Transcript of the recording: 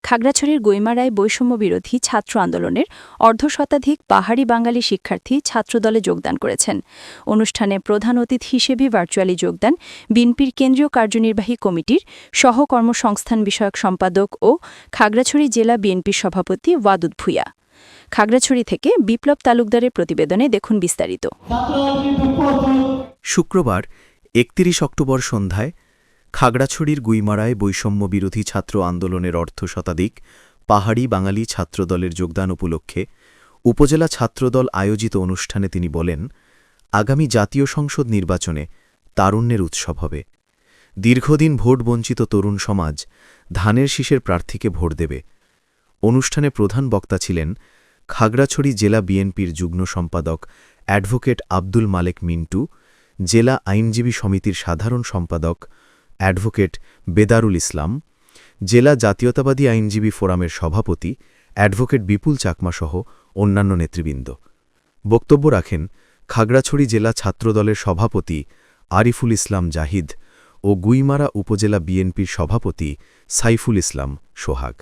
খাগড়াছড়ির গৈমারায় বৈষম্যবিরোধী ছাত্র আন্দোলনের অর্ধশতাধিক পাহাড়ি বাঙালি শিক্ষার্থী ছাত্রদলে যোগদান করেছেন। অনুষ্ঠানে প্রধান অতিথি হিসেবে ভার্চুয়ালি যোগ দেন বিএনপির কেন্দ্রীয় কার্যনির্বাহী কমিটির সহকর্মসংস্থান বিষয়ক সম্পাদক ও খাগড়াছড়ি জেলা বিএনপির সভাপতি ওয়াদুদ ভূঁইয়া। খাগড়াছড়ি থেকে বিপ্লব তালুকদারের প্রতিবেদনে দেখুন বিস্তারিত। শুক্রবার ৩১ অক্টোবর সন্ধ্যায় খাগড়াছড়ির গুইমারায় বৈষম্যবিরোধী ছাত্র আন্দোলনের অর্ধশতাধিক পাহাড়ি বাঙালি ছাত্রদলের যোগদান উপলক্ষে উপজেলা ছাত্রদল আয়োজিত অনুষ্ঠানে তিনি বলেন, আগামী জাতীয় সংসদ নির্বাচনে তারুণ্যের উৎসব হবে। দীর্ঘদিন ভোটবঞ্চিত তরুণ সমাজ ধানের শীষের প্রার্থীকে ভোট দেবে। অনুষ্ঠানে প্রধান বক্তা ছিলেন খাগড়াছড়ি জেলা বিএনপির যুগ্ম সম্পাদক অ্যাডভোকেট আব্দুল মালেক মিন্টু, জেলা আইনজীবী সমিতির সাধারণ সম্পাদক অ্যাডভোকেট বেদারুল ইসলাম, জেলা জাতীয়তাবাদী আইনজীবী ফোরামের সভাপতি অ্যাডভোকেট বিপুল চাকমাসহ অন্যান্য নেতৃবৃন্দ। বক্তব্য রাখেন খাগড়াছড়ি জেলা ছাত্রদলের সভাপতি আরিফুল ইসলাম জাহিদ ও গুইমারা উপজেলা বিএনপির সভাপতি সাইফুল ইসলাম সোহাগ।